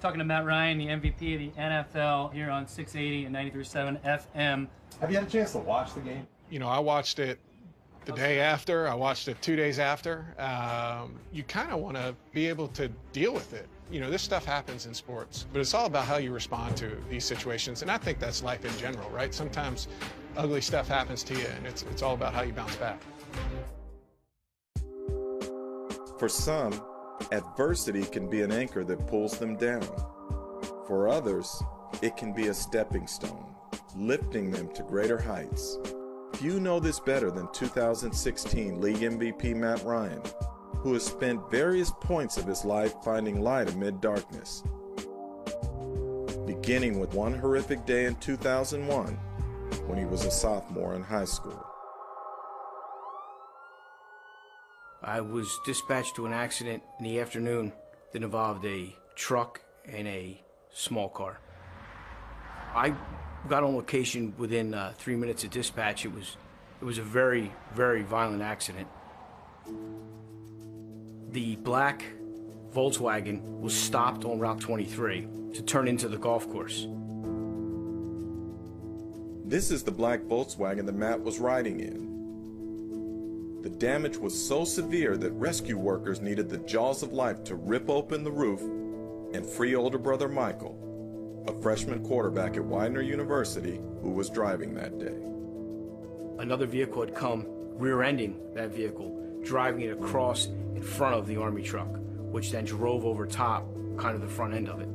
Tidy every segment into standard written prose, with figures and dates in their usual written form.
Talking to Matt Ryan, the MVP of the NFL, here on 680 and 93.7 FM. Have you had a chance to watch the game? You know, I watched it the day after. I watched it 2 days after. You kind of want to be able to deal with it. You know, this stuff happens in sports, but it's all about how you respond to these situations. And I think that's life in general, right? Sometimes ugly stuff happens to you, and it's all about how you bounce back. For some, adversity can be an anchor that pulls them down. For others, it can be a stepping stone, lifting them to greater heights. Few know this better than 2016 League MVP Matt Ryan, who has spent various points of his life finding light amid darkness. Beginning with one horrific day in 2001, when he was a sophomore in high school. I was dispatched to an accident in the afternoon that involved a truck and a small car. I got on location within 3 minutes of dispatch. It was a very, very violent accident. The black Volkswagen was stopped on Route 23 to turn into the golf course. This is the black Volkswagen that Matt was riding in. The damage was so severe that rescue workers needed the jaws of life to rip open the roof and free older brother Michael, a freshman quarterback at Widener University who was driving that day. Another vehicle had come, rear-ending that vehicle, driving it across in front of the Army truck, which then drove over top, kind of the front end of it.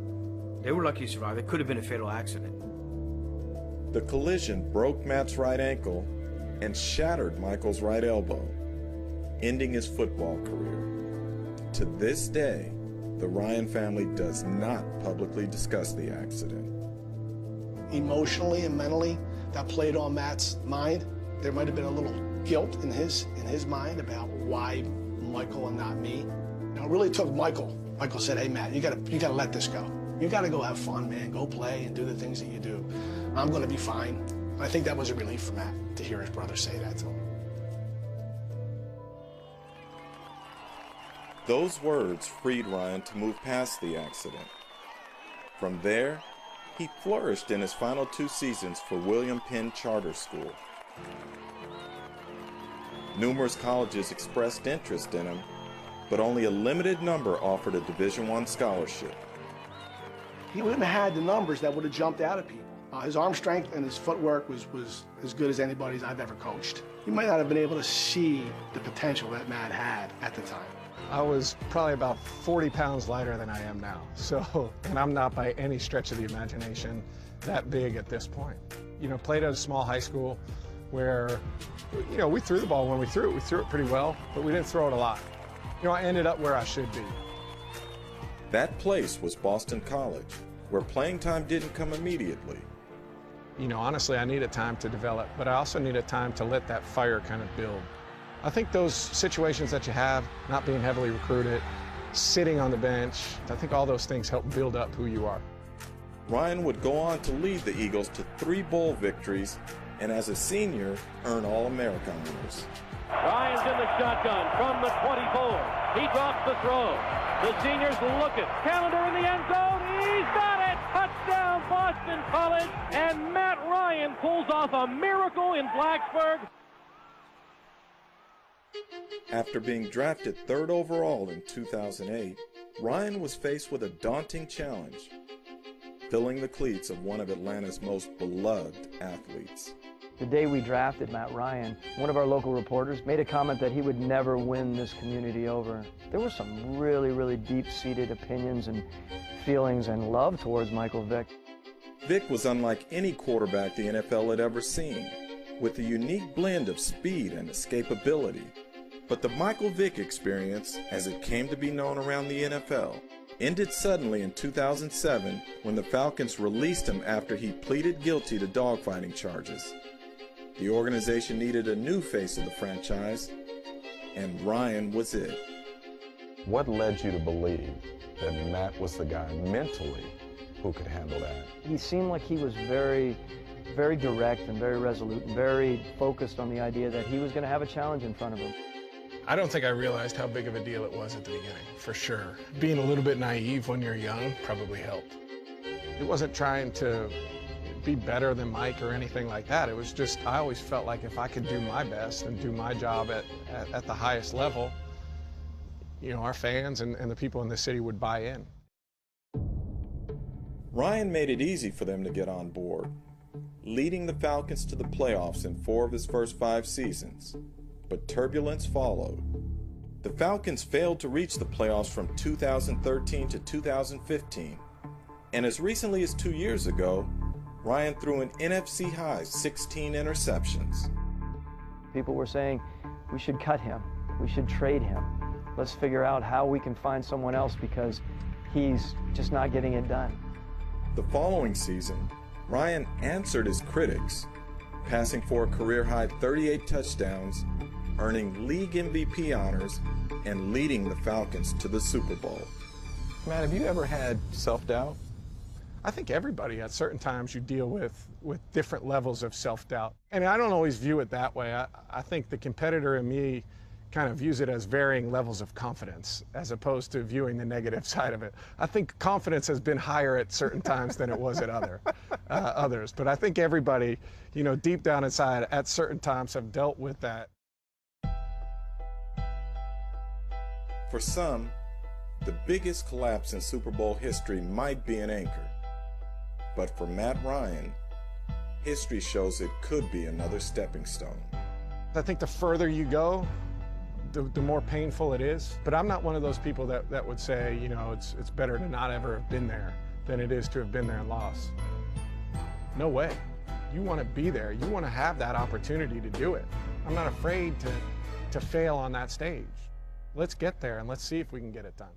They were lucky to survive. It could have been a fatal accident. The collision broke Matt's right ankle and shattered Michael's right elbow, ending his football career. To this day, the Ryan family does not publicly discuss the accident. Emotionally and mentally, that played on Matt's mind. There might have been a little guilt in his mind about why Michael and not me. You know, it really took Michael. Michael said, "Hey Matt, you gotta let this go. You gotta go have fun, man. Go play and do the things that you do. I'm gonna be fine." I think that was a relief for Matt to hear his brother say that to him. Those words freed Ryan to move past the accident. From there, he flourished in his final 2 seasons for William Penn Charter School. Numerous colleges expressed interest in him, but only a limited number offered a Division I scholarship. He wouldn't have had the numbers that would have jumped out at people. His arm strength and his footwork was as good as anybody's I've ever coached. You might not have been able to see the potential that Matt had at the time. I was probably about 40 pounds lighter than I am now. So, and I'm not by any stretch of the imagination that big at this point. You know, played at a small high school where, you know, we threw the ball when we threw it. We threw it pretty well, but we didn't throw it a lot. You know, I ended up where I should be. That place was Boston College, where playing time didn't come immediately. You know, honestly, I needed time to develop, but I also needed time to let that fire kind of build. I think those situations that you have, not being heavily recruited, sitting on the bench, I think all those things help build up who you are. Ryan would go on to lead the Eagles to 3 bowl victories and as a senior, earn All-American honors. Ryan's in the shotgun from the 24. He drops the throw. The seniors looking. Calendar in the end zone. He's got it. Touchdown, Boston College. And Matt Ryan pulls off a miracle in Blacksburg. After being drafted 3rd overall in 2008, Ryan was faced with a daunting challenge, filling the cleats of one of Atlanta's most beloved athletes. The day we drafted Matt Ryan, one of our local reporters made a comment that he would never win this community over. There were some really, really deep-seated opinions and feelings and love towards Michael Vick. Vick was unlike any quarterback the NFL had ever seen, with a unique blend of speed and escapability. But the Michael Vick experience, as it came to be known around the NFL, ended suddenly in 2007 when the Falcons released him after he pleaded guilty to dogfighting charges. The organization needed a new face of the franchise, and Ryan was it. What led you to believe that Matt was the guy mentally who could handle that? He seemed like he was very direct and very resolute and very focused on the idea that he was going to have a challenge in front of him. I don't think I realized how big of a deal it was at the beginning, for sure. Being a little bit naive when you're young probably helped. It wasn't trying to be better than Mike or anything like that. It was just, I always felt like if I could do my best and do my job at the highest level, you know, our fans and the people in the city would buy in. Ryan made it easy for them to get on board, leading the Falcons to the playoffs in 4 of his first 5 seasons. But turbulence followed. The Falcons failed to reach the playoffs from 2013 to 2015, and as recently as 2 years ago, Ryan threw an NFC high 16 interceptions. People were saying, we should cut him, we should trade him. Let's figure out how we can find someone else because he's just not getting it done. The following season, Ryan answered his critics, passing for a career-high 38 touchdowns, earning league MVP honors, and leading the Falcons to the Super Bowl. Matt, have you ever had self-doubt? I think everybody at certain times you deal with different levels of self-doubt. And I don't always view it that way. I think the competitor in me kind of views it as varying levels of confidence as opposed to viewing the negative side of it. I think confidence has been higher at certain times than it was at others. But I think everybody, you know, deep down inside at certain times have dealt with that. For some, the biggest collapse in Super Bowl history might be an anchor. But for Matt Ryan, history shows it could be another stepping stone. I think the further you go, the more painful it is. But I'm not one of those people that would say, you know, it's better to not ever have been there than it is to have been there and lost. No way. You want to be there. You want to have that opportunity to do it. I'm not afraid to fail on that stage. Let's get there and let's see if we can get it done.